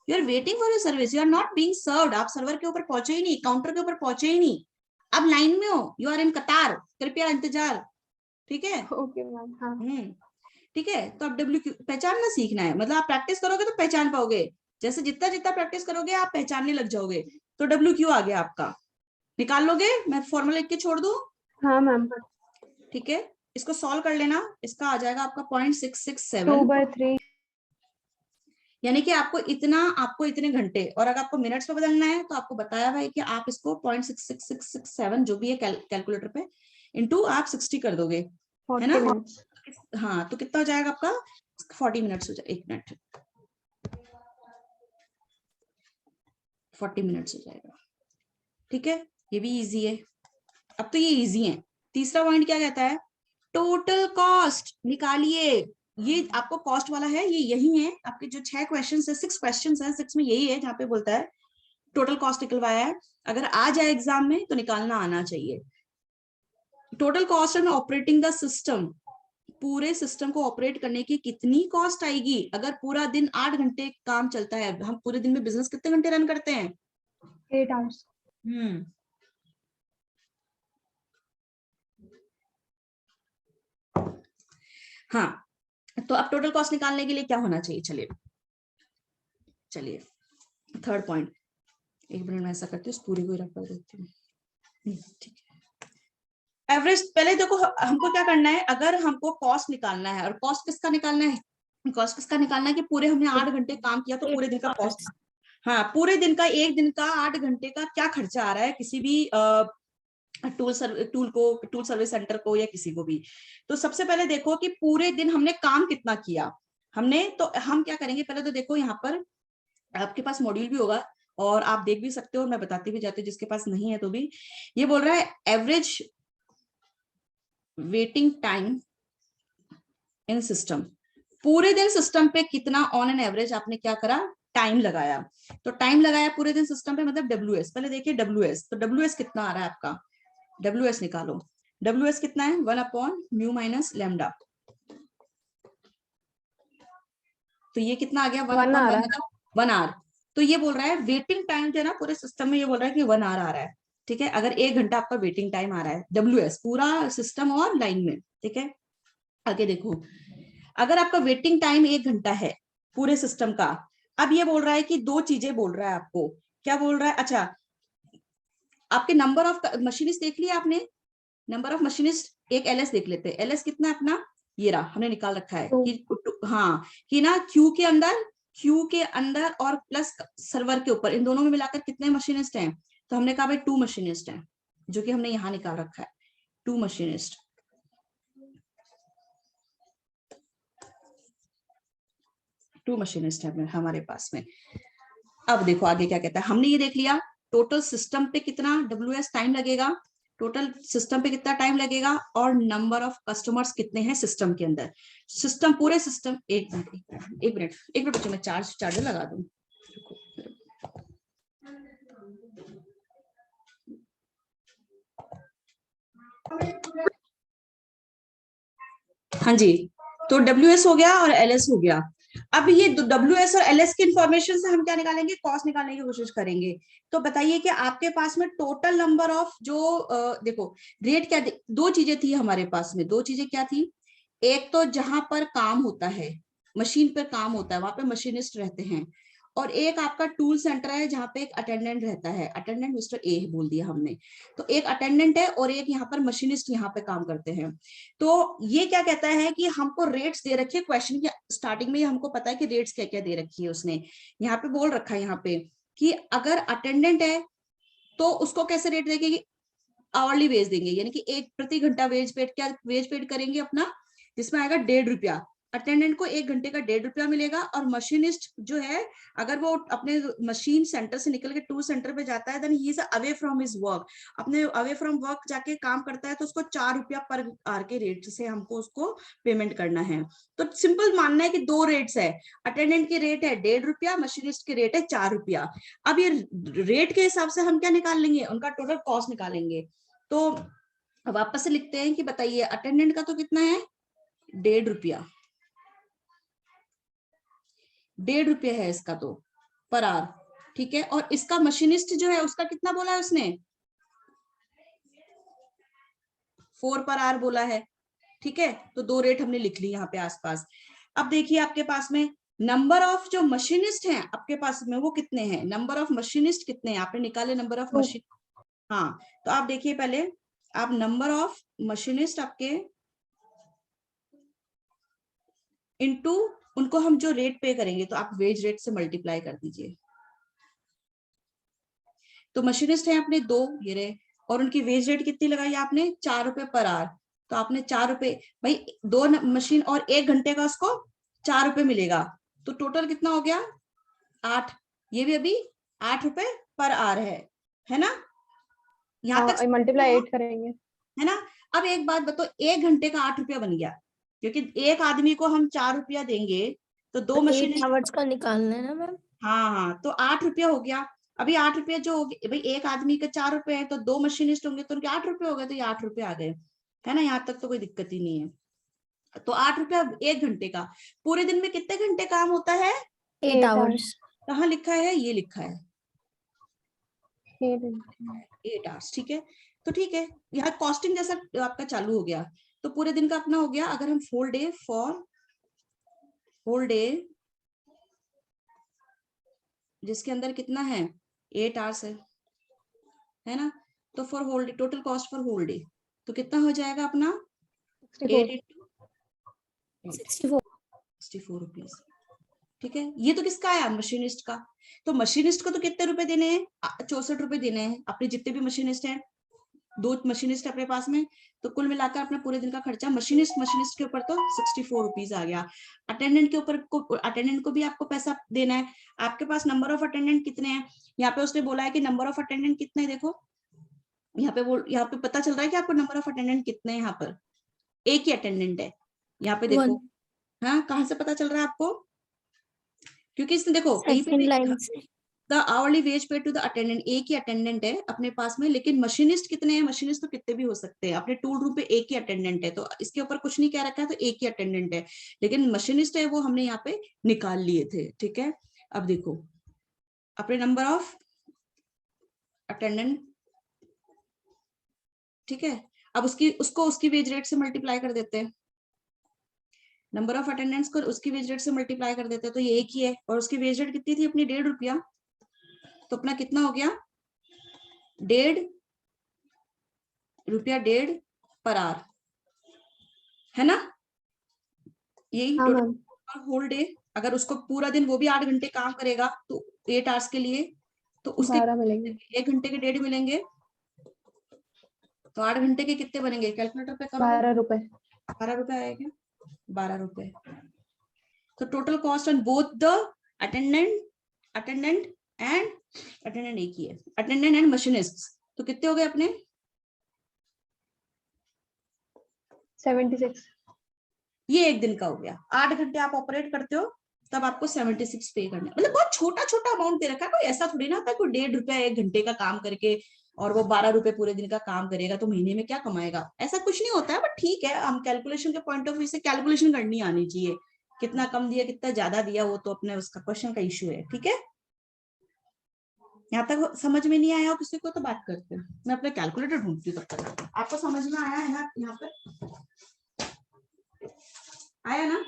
you are waiting for your service, you are not being served, आप सर्वर के ऊपर पहुंचे ही नहीं, काउंटर के ऊपर पहुंचे ही नहीं, अब लाइन में हो, यू आर इन कतार, कृपया इंतजार, ठीक है। Okay ma'am. हाँ ठीक है, तो अब WQ पहचानना सीखना है, मतलब आप प्रैक्टिस करोगे तो पहचान पाओगे, जैसे जितना जितना प्रैक्टिस करोगे आप पहचानने लग जाओगे। तो WQ आ गया आपका, निकाल लोगे, मैं फॉर्मूला लिख के छोड़ दूं, हाँ मैम। ठीक है। इसको सॉल्व कर लेना, इसका आ जाएगा आपका 0.667, 2/3 यानी कि आपको इतने घंटे, और अगर आपको मिनट्स में बदलना है तो आपको बताया हुआ है कि आप इसको 0.66667 जो भी है कैलकुलेटर पे इंटू आप 60 कर दोगे, है 40 ना। मिनट्स। हाँ, तो कितना हो जाएगा आपका 40 मिनट्स हो जाएगा, 1 मिनट 40 मिनट्स हो जाएगा, ठीक है। ये भी इजी है, अब तो ये इजी है। तीसरा पॉइंट क्या कहता है, टोटल कॉस्ट निकालिए, ये आपको कॉस्ट वाला है, ये यही है आपके जो 6 क्वेश्चन है, 6 क्वेश्चन है, 6 में यही है जहाँ पे बोलता है टोटल कॉस्ट निकलवाया है, अगर आ जाए एग्जाम में तो निकालना आना चाहिए। टोटल कॉस्ट में ऑपरेटिंग द सिस्टम, पूरे सिस्टम को ऑपरेट करने की कितनी कॉस्ट आएगी, अगर पूरा दिन 8 घंटे काम चलता है, हम पूरे दिन में बिजनेस कितने घंटे रन करते हैं, 8 आवर्स। हाँ, तो अब टोटल कॉस्ट निकालने के लिए क्या होना चाहिए, चलिए थर्ड पॉइंट, एक मिनट में ऐसा करती हूँ, पूरी को रख कर देती हूँ, ठीक है। एवरेज, पहले देखो हमको क्या करना है, अगर हमको कॉस्ट निकालना है, और कॉस्ट किसका निकालना है, कॉस्ट किसका निकालना है कि पूरे हमने 8 घंटे काम किया तो पूरे दिन का कॉस्ट, हाँ पूरे दिन का, एक दिन का 8 घंटे का क्या खर्चा आ रहा है किसी भी टूल सर्विस सेंटर को या किसी को भी। तो सबसे पहले देखो कि पूरे दिन हमने काम कितना किया हमने, तो हम क्या करेंगे, पहले तो देखो यहाँ पर आपके पास मॉड्यूल भी होगा और आप देख भी सकते हो, मैं बताती भी जाती हूँ जिसके पास नहीं है तो भी। ये बोल रहा है average waiting time in system, पूरे दिन सिस्टम पे कितना ऑन एन एवरेज आपने क्या करा, टाइम लगाया। तो टाइम लगाया पूरे दिन सिस्टम पे, मतलब WS, पहले देखिए WS, तो WS कितना आ रहा है आपका, WS निकालो, WS कितना है 1/μ माइनस लैम्डा, तो ये कितना आ गया 1 आवर। तो ये बोल रहा है वेटिंग टाइम जो है ना पूरे सिस्टम में, ये बोल रहा है कि 1 आवर आ रहा है, ठीक है। अगर 1 घंटा आपका वेटिंग टाइम आ रहा है WS पूरा सिस्टम और लाइन में, ठीक है। आगे देखो, अगर आपका वेटिंग टाइम 1 घंटा है पूरे सिस्टम का, अब ये बोल रहा है कि 2 चीजें बोल रहा है आपको, क्या बोल रहा है, अच्छा आपके नंबर ऑफ मशीनिस्ट देख लिया आपने, नंबर ऑफ मशीनिस्ट, एक LS देख लेते हैं, LS कितना अपना, ये रहा हमने निकाल रखा है कि हाँ कि ना क्यू के अंदर और प्लस सर्वर के ऊपर, इन दोनों में मिलाकर कितने मशीनिस्ट हैं, तो हमने कहा भाई 2 मशीनिस्ट हैं, जो कि हमने यहाँ निकाल रखा है 2 मशीनिस्ट। है हमारे पास में। अब देखो आगे क्या कहता है, हमने ये देख लिया टोटल सिस्टम पे कितना WS टाइम लगेगा, टोटल सिस्टम पे कितना टाइम लगेगा और नंबर ऑफ कस्टमर्स कितने हैं सिस्टम के अंदर। सिस्टम पूरे सिस्टम, एक मिनट बच्चों, मैं चार्जर लगा दूं। हाँ जी, तो WS हो गया और LS हो गया। अब ये WS और LS की इंफॉर्मेशन से हम क्या निकालेंगे, कॉस्ट निकालने की कोशिश करेंगे। तो बताइए कि आपके पास में टोटल नंबर ऑफ जो देखो रेट क्या, दो चीजें थी हमारे पास में, दो चीजें क्या थी, एक तो जहां पर काम होता है, मशीन पर काम होता है, वहां पे मशीनिस्ट रहते हैं, और एक आपका टूल सेंटर है जहाँ पे एक अटेंडेंट रहता है। अटेंडेंट मिस्टर ए बोल दिया हमने, तो एक अटेंडेंट है और एक यहाँ पर मशीनिस्ट यहाँ पे काम करते हैं। तो ये क्या कहता है कि हमको रेट्स दे रखे, क्वेश्चन की स्टार्टिंग में हमको पता है कि रेट्स क्या क्या दे रखी है उसने, यहाँ पे बोल रखा है यहाँ पे कि अगर अटेंडेंट है तो उसको कैसे रेट देंगे, आवरली वेज देंगे, यानी कि एक प्रति घंटा वेज पेड, क्या वेज पेड करेंगे अपना, जिसमें आएगा 1.5 रुपया। अटेंडेंट को 1 घंटे का 1.5 रुपया मिलेगा, और मशीनिस्ट जो है अगर वो अपने मशीन सेंटर से निकल के टूल सेंटर पे जाता है, then he is away from his work, अपने अवे फ्रॉम वर्क जाके काम करता है, तो उसको 4 रुपया पर आवर के रेट से हमको उसको पेमेंट करना है। तो सिंपल मानना है कि दो रेट्स है, अटेंडेंट की रेट है 1.5 रुपया, मशीनिस्ट की रेट है 4 रुपया। अब ये रेट के हिसाब से हम क्या निकाल लेंगे, उनका टोटल कॉस्ट निकालेंगे। तो वापस से लिखते हैं कि बताइए अटेंडेंट का तो कितना है 1.5 रुपया, 1.5 रुपया है इसका तो पर आवर, ठीक है। और इसका मशीनिस्ट जो है उसका कितना बोला है उसने, 4 पर आवर बोला है, ठीक है। तो दो रेट हमने लिख ली यहाँ पे आसपास। अब देखिए आपके पास में नंबर ऑफ जो मशीनिस्ट हैं आपके पास में वो कितने हैं, नंबर ऑफ मशीनिस्ट कितने हैं आपने निकाले, नंबर ऑफ मशीन, हाँ। तो आप देखिए पहले आप नंबर ऑफ मशीनिस्ट आपके इनटू उनको हम जो रेट पे करेंगे, तो आप वेज रेट से मल्टीप्लाई कर दीजिए। तो मशीनिस्ट है अपने 2 ये रहे, और उनकी वेज रेट कितनी लगाई आपने, 4 रुपए पर आवर। तो आपने 4 रुपए, भाई 2 मशीन और 1 घंटे का उसको 4 रुपए मिलेगा, तो टोटल कितना हो गया 8। ये भी अभी 8 रुपए पर आवर है ना, यहाँ तक मल्टीप्लाई 8 करेंगे, है ना। अब एक बात बताओ, 1 घंटे का 8 रुपया बन गया, क्योंकि एक आदमी को हम 4 रुपया देंगे, तो 2 मशीन 8 आवर्स का निकालना है ना मैम। हाँ, तो 8 रुपया हो गया। अभी 8 रुपया जो हो गए, भाई एक आदमी का 4 रुपए है, तो 2 मशीनिस्ट होंगे तो उनके 8 रुपए हो गए, तो ये 8 रुपए आ गए, है ना। यहाँ तक तो कोई दिक्कत ही नहीं है। तो 8 रुपया 1 घंटे का। पूरे दिन में कितने घंटे काम होता है, 8 आवर्स। कहाँ लिखा है, ये लिखा है 8 8 आवर्स, ठीक है। तो ठीक है, यहाँ कॉस्टिंग जैसा आपका चालू हो गया। तो पूरे दिन का अपना हो गया। अगर हम होल डे जिसके अंदर कितना है 8 आवर्स है ना, तो for whole day total cost for whole day तो कितना हो जाएगा अपना 8 into 64 रुपीज, ठीक है। ये तो किसका आया, मशीनिस्ट का। तो मशीनिस्ट को तो कितने रुपए देने हैं, 64 रुपए देने हैं, अपने जितने भी मशीनिस्ट हैं, 2 मशीनिस्ट अपने पास में, तो कुल मिलाकर अपना पूरे दिन का खर्चा मशीनिस्ट के ऊपर तो 64 रुपीज आ गया। अटेंडेंट के ऊपर अटेंडेंट को भी आपको पैसा देना है। आपके पास नंबर ऑफ अटेंडेंट कितने हैं, यहाँ पे उसने बोला है कि नंबर ऑफ अटेंडेंट कितने हैं, देखो यहाँ पे पता चल रहा है कि आपको नंबर ऑफ अटेंडेंट कितने हैं। यहाँ पर एक ही अटेंडेंट है, यहाँ पे देखो। हाँ, कहाँ से पता चल रहा है आपको, क्योंकि इसने देखो कहीं पे भी द आवरली वेज पे टू द अटेंडेंट, एक ही अटेंडेंट है अपने पास में। लेकिन मशीनिस्ट कितने हैं, मशीनिस्ट तो कितने भी हो सकते हैं, अपने टूल रूम पे एक ही अटेंडेंट है, तो इसके ऊपर कुछ नहीं कह रखा है, तो एक ही अटेंडेंट है। लेकिन मशीनिस्ट है वो हमने यहाँ पे निकाल लिए थे, ठीक है। अब देखो अपने नंबर ऑफ अटेंडेंट, ठीक है। अब उसकी वेज रेट से मल्टीप्लाई कर देते हैं, नंबर ऑफ अटेंडेंट्स को उसकी वेज रेट से मल्टीप्लाई कर देते हैं, तो ये एक ही है। और उसकी वेज रेट कितनी थी अपनी 1.5 रुपया, तो अपना कितना हो गया 1.5 रुपया 1.5 पर आवर, है ना। यही टोटल होल डे। अगर उसको पूरा दिन वो भी 8 घंटे काम करेगा तो 8 आवर्स के लिए, तो उसके 12 मिलेंगे, 1 घंटे के 1.5 मिलेंगे, तो 8 घंटे के कितने बनेंगे, कैलकुलेटर पे करो, 12 रुपए, 12 रुपए आएगा, 12 रुपए। तो total cost on both the attendant and एक ही है, अटेंडेंट एंड मशीनिस्ट, तो कितने हो गए अपने 76। ये एक दिन का हो गया। 8 घंटे आप ऑपरेट करते हो तब आपको 76 पे करना है। मतलब बहुत छोटा छोटा अमाउंट दे रखा है, कोई ऐसा थोड़ी ना होता है कोई 1.5 रुपया 1 घंटे का काम करके और वो 12 रुपए पूरे दिन का काम करेगा तो महीने में क्या कमाएगा, ऐसा कुछ नहीं होता है। बट ठीक है, हम कैलकुलेशन के पॉइंट ऑफ व्यू से कैलकुलेशन करनी आनी चाहिए, कितना कम दिया कितना ज्यादा दिया वो तो अपने उसका क्वेश्चन का इश्यू है। ठीक है, यहाँ तक समझ में नहीं आया हो किसी को तो बात करते हैं, मैं अपना कैलकुलेटर ढूंढती हूँ तब तक। आपको समझ में आया है ना, यहाँ पर आया ना?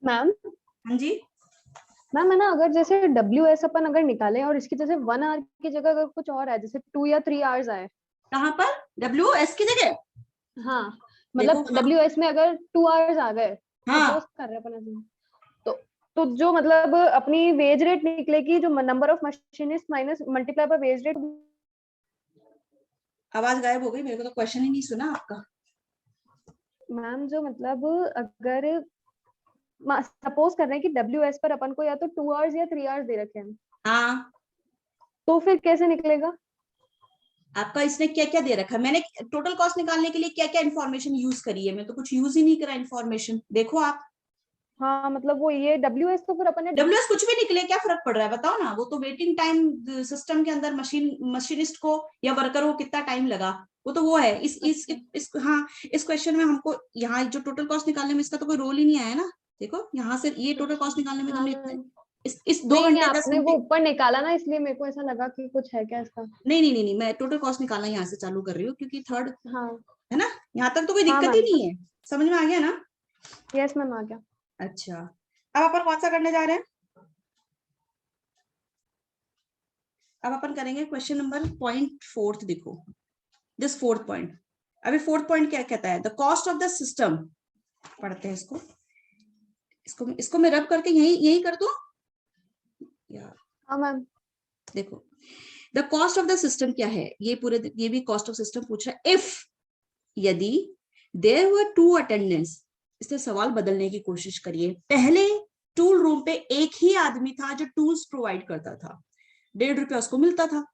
मैम हाँ जी, मैम है ना, अगर जैसे WS अपन अगर निकालें और इसकी जैसे 1 आवर की जगह अगर कुछ और है, जैसे 2 या 3 आवर्स आए। कहाँ पर WS की जगह? हाँ देखो मतलब WS में अगर 2 आवर्स आ गए, हाँ सपोज कर रहे हैं अपन ऐसे, तो जो मतलब अपनी वेज रेट निकलेगी, जो number of machinist minus multiply by wage rate. आवाज गायब हो गई, मेरे को तो क्वेश्चन ही नहीं सुना आपका। मैम जो मतलब अगर सपोज कर रहे हैं कि WS पर अपन को या तो 2 आवर्स या 3 आवर्स दे रखे हैं, हाँ, तो फिर कैसे निकलेगा? आपका इसने क्या क्या दे रखा है? मैंने टोटल कॉस्ट निकालने के लिए क्या क्या इन्फॉर्मेशन यूज करी है? मैं तो कुछ यूज ही नहीं करा इन्फॉर्मेशन, देखो आप। हाँ मतलब वो ये WS तो फिर अपन ने WS कुछ भी निकले क्या फर्क पड़ रहा है बताओ ना? वो तो वेटिंग टाइम सिस्टम के अंदर मशीनिस्ट को या वर्कर को कितना टाइम लगा, वो तो वो है। इस हाँ, इस क्वेश्चन में हमको यहाँ जो टोटल कॉस्ट निकालने में इसका तो कोई रोल ही नहीं आया ना। देखो यहाँ से ये टोटल कॉस्ट निकालने में हाँ तुमने मैम। इस 2 नहीं नहीं, घंटे 10 आपने वो घंटे ऊपर निकाला ना, इसलिए मेरे को ऐसा लगा कि कुछ है क्या इसका। नहीं, मैं टोटल कॉस्ट निकालना यहाँ से चालू कर रही हूँ क्योंकि थर्ड हाँ है ना, यहाँ तक तो कोई हाँ दिक्कत ही मैम। नहीं है। समझ में आ गया ना? यस मैम, आ गया। अच्छा, अब अपन कौन सा करने जा रहे हैं? अब अपन करेंगे क्वेश्चन नंबर पॉइंट 4 देखो, दिस 4th पॉइंट। अभी 4th पॉइंट क्या कहता है? The cost of the system. पढ़ते हैं इसको, इसको मैं रब करके यही यही कर दूं या? हाँ मैम। देखो, the cost of the system क्या है, ये भी कॉस्ट ऑफ सिस्टम पूछ रहा है। इफ, यदि देयर वर 2 अटेंडेंट्स, इससे सवाल बदलने की कोशिश करिए। पहले टूल रूम पे एक ही आदमी था जो टूल्स प्रोवाइड करता था, 1.5 रुपया उसको मिलता था।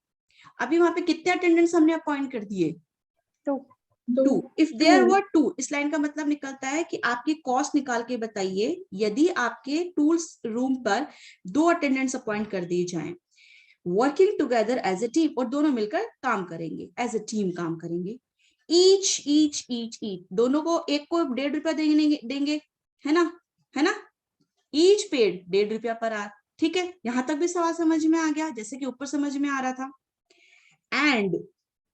अभी वहां पे कितने अटेंडेंट्स हमने अपॉइंट कर दिए? 2। 2। इफ देयर वर 2, इस लाइन का मतलब निकलता है कि आपकी कॉस्ट निकाल के बताइए यदि आपके टूल्स रूम पर 2 अटेंडेंट्स अपॉइंट कर दिए जाएं, working together as a team, और दोनों मिलकर काम करेंगे, एज ए टीम काम करेंगे। ईच दोनों को, एक को 1.5 रुपया देंगे, है ना? ईच पेड 1.5 रुपया पर आवर। ठीक है, यहां तक भी सवाल समझ में आ गया जैसे कि ऊपर समझ में आ रहा था। And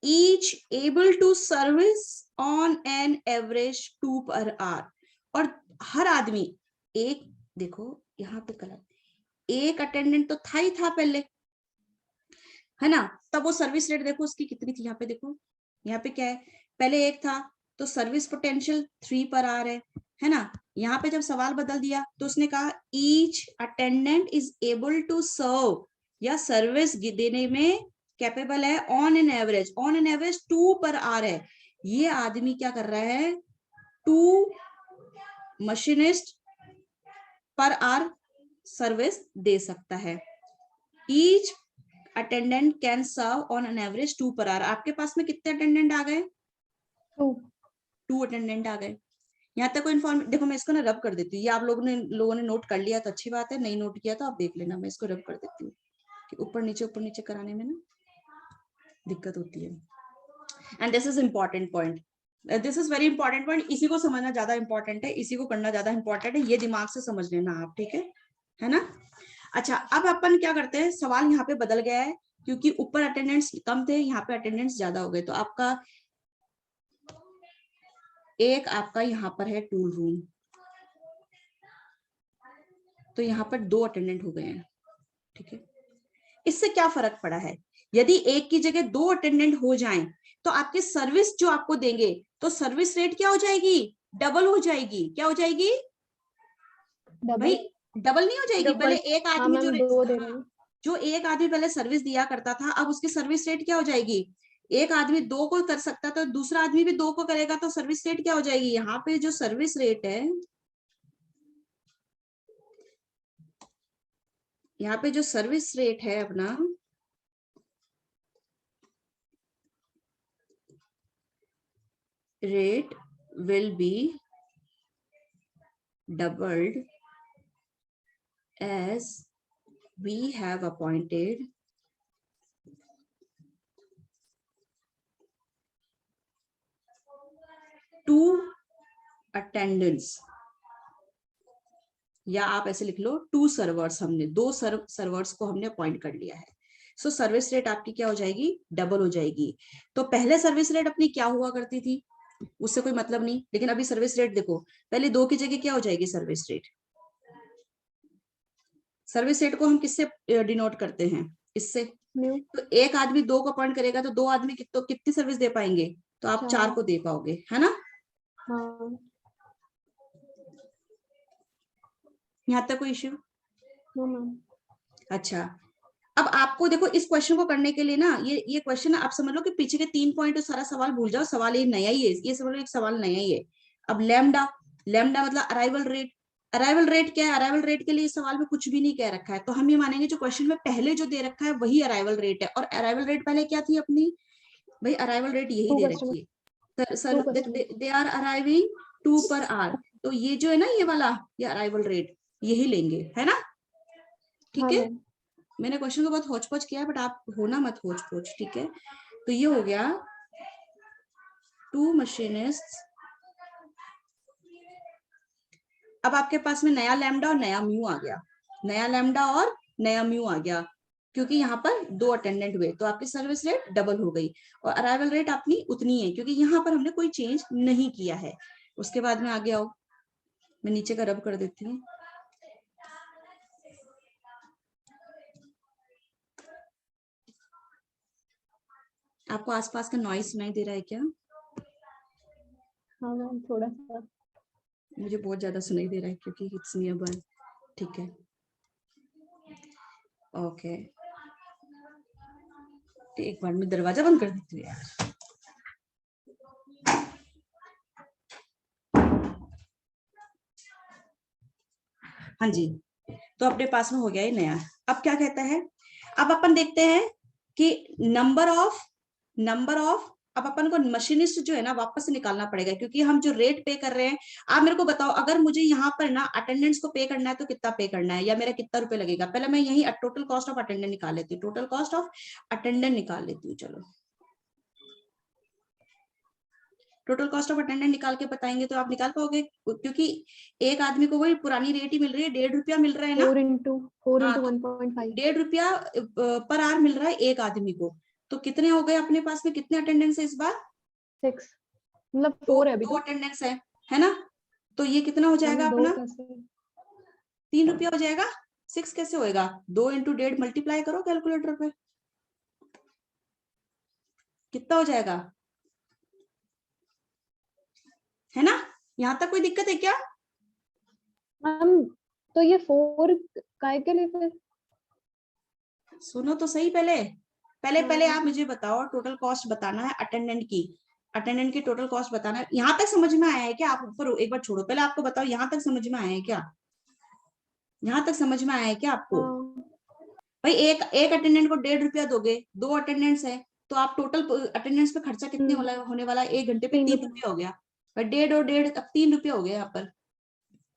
each able to service on an average 2 per our, और हर आदमी एक, देखो यहाँ पे कलर, एक अटेंडेंट तो था ही था पहले, है ना? तब वो सर्विस रेट देखो उसकी कितनी थी, यहाँ पे देखो, यहाँ पे क्या है, पहले एक था तो सर्विस पोटेंशियल 3 पर आवर है ना? यहाँ पे जब सवाल बदल दिया तो उसने कहा each attendant is able to serve, या सर्विस देने में कैपेबल है on an average 2 per our है। ये आदमी क्या कर रहा है? 2 मशीनिस्ट पर आवर सर्विस दे सकता है। Each attendant can serve on an average 2 per our. आपके पास में कितने अटेंडेंट आ गए? 2 अटेंडेंट आ गए। यहाँ तक कोई इन्फॉर्मेशन, देखो मैं इसको ना रब कर देती हूँ, ये आप लोगों ने नोट कर लिया तो अच्छी बात है, नहीं नोट किया तो आप देख लेना, मैं इसको रब कर देती हूँ कि ऊपर नीचे कराने में ना दिक्कत होती है। And this is important point, this is very important point, इसी को समझना ज्यादा इंपॉर्टेंट है, इसी को करना ज्यादा इंपॉर्टेंट है, ये दिमाग से समझ लेना आप, ठीक है ना? अच्छा, अब अपन क्या करते हैं, सवाल यहाँ पे बदल गया है क्योंकि ऊपर अटेंडेंट्स कम थे, यहाँ पे अटेंडेंट्स ज्यादा हो गए, तो आपका यहाँ पर है टूल रूम, तो यहाँ पर 2 अटेंडेंट हो गए हैं, ठीक है? इससे क्या फर्क पड़ा है? यदि एक की जगह 2 अटेंडेंट हो जाएं तो आपके सर्विस जो आपको देंगे तो सर्विस रेट क्या हो जाएगी? डबल हो जाएगी। क्या हो जाएगी भाई? डबल नहीं हो जाएगी? पहले एक हाँ आदमी मैम, 2 दे रहे हाँ, हैं। जो एक आदमी पहले सर्विस दिया करता था, अब उसकी सर्विस रेट क्या हो जाएगी? एक आदमी 2 को कर सकता था, दूसरा आदमी भी 2 को करेगा, तो सर्विस रेट क्या हो जाएगी? यहाँ पे जो सर्विस रेट है, यहाँ पे जो सर्विस रेट है अपना, rate will be doubled as we have appointed two attendants, या आप ऐसे लिख लो 2 सर्वर्स, हमने 2 सर्वर्स को हमने अपॉइंट कर लिया है। सो सर्विस रेट आपकी क्या हो जाएगी, डबल हो जाएगी। तो पहले सर्विस रेट अपनी क्या हुआ करती थी, उससे कोई मतलब नहीं, लेकिन अभी सर्विस रेट देखो, पहले 2 की जगह क्या हो जाएगी सर्विस रेट। सर्विस रेट को हम किससे डिनोट करते हैं, इससे। न्यू तो एक आदमी 2 को अपॉइंट करेगा तो 2 आदमी कितनी सर्विस दे पाएंगे, तो आप 4 को दे पाओगे, है ना। हाँ यहाँ तक कोई इश्यू। No ma'am. अच्छा, अब आपको देखो इस क्वेश्चन को करने के लिए ना, ये क्वेश्चन आप समझ लो कि पीछे के 3 पॉइंट तो सारा सवाल भूल जाओ, सवाल ये नया ही है, ये समझ लो एक सवाल नया ही है। अब लैम्डा, लैम्डा मतलब अराइवल रेट। अराइवल रेट क्या है, अराइवल रेट के लिए इस सवाल में कुछ भी नहीं कह रखा है, तो हम ये मानेंगे जो क्वेश्चन में पहले जो दे रखा है वही अराइवल रेट है। और अराइवल रेट पहले क्या थी अपनी, भाई अराइवल रेट यही 2 दे कस्टमर, रखी है sir, 2 customer. They are arriving 2 per our, तो ये जो है ना ये वाला, ये अराइवल रेट यही लेंगे, है ना। ठीक हाँ है, मैम। मैंने क्वेश्चन को बहुत होच पोच किया, बट आप होना मत होच पोच, ठीक है। तो ये हो गया 2 मशीनिस्ट। अब आपके पास में नया लैम्डा और नया म्यू आ गया, नया लैम्डा और नया म्यू आ गया, क्योंकि यहाँ पर 2 अटेंडेंट हुए तो आपकी सर्विस रेट डबल हो गई, और अराइवल रेट अपनी उतनी है क्योंकि यहाँ पर हमने कोई चेंज नहीं किया है। उसके बाद में आगे आओ, मैं नीचे का रब कर देती हूँ। आपको आसपास का नॉइज सुनाई दे रहा है क्या, हाँ मैम थोड़ा सा। मुझे बहुत ज्यादा सुनाई दे रहा है क्योंकि इट्स नियर बाय, ठीक है ओके। एक बार मैं दरवाजा बंद कर देती हूँ यार। हाँ जी, तो अपने पास में हो गया ये नया। अब क्या कहता है, अब अपन देखते हैं कि नंबर ऑफ अब अपन को मशीनिस्ट जो है ना वापस से निकालना पड़ेगा, क्योंकि हम जो रेट पे कर रहे हैं। आप मेरे को बताओ, अगर मुझे यहाँ पर ना अटेंडेंस को पे करना है तो कितना पे करना है, या मेरा कितना रुपए लगेगा। पहले मैं यही टोटल कॉस्ट ऑफ अटेंडेंट निकाल लेती हूँ, टोटल कॉस्ट ऑफ अटेंडेंट निकाल लेती हूँ। चलो टोटल कॉस्ट ऑफ अटेंडेंट निकाल के बताएंगे तो आप निकाल पाओगे, क्योंकि एक आदमी को वही पुरानी रेट ही मिल रही है, 1.5 रुपया मिल रहा है ना। 4 into 4 हाँ, into तो 1.5 1.5 रुपया पर आवर मिल रहा है एक आदमी को। तो कितने हो गए अपने पास में, कितने अटेंडेंस है इस बार, 6, मतलब 4 है अभी दो तो। अटेंडेंस है ना। तो ये कितना हो जाएगा मैम 2 अपना, कैसे? 3 रुपया हो जाएगा। 6 कैसे होएगा, 2 into 1.5 मल्टीप्लाई करो कैलकुलेटर पे, कितना हो जाएगा, है ना। यहाँ तक कोई दिक्कत है क्या। मैम तो ये 4 काय के लिए फिर? सुनो तो सही, पहले पहले पहले हाँ। आप मुझे बताओ, टोटल कॉस्ट बताना है अटेंडेंट की, अटेंडेंट की टोटल कॉस्ट बताना है। यहाँ तक समझ में आया है क्या, आप ऊपर एक बार छोड़ो, पहले आपको बताओ यहाँ तक समझ में आया है क्या, यहाँ तक समझ में आया है क्या आपको। हाँ। भाई एक एक अटेंडेंट को 1.5 रुपया दोगे, 2 अटेंडेंट्स है, तो आप टोटल अटेंडेंस पे खर्चा कितने होने वाला है, 1 घंटे पे 3 3 रुपए। रुपया हो गया। भाई 1.5 और 1.5 अब 3 रुपया हो गया यहाँ पर,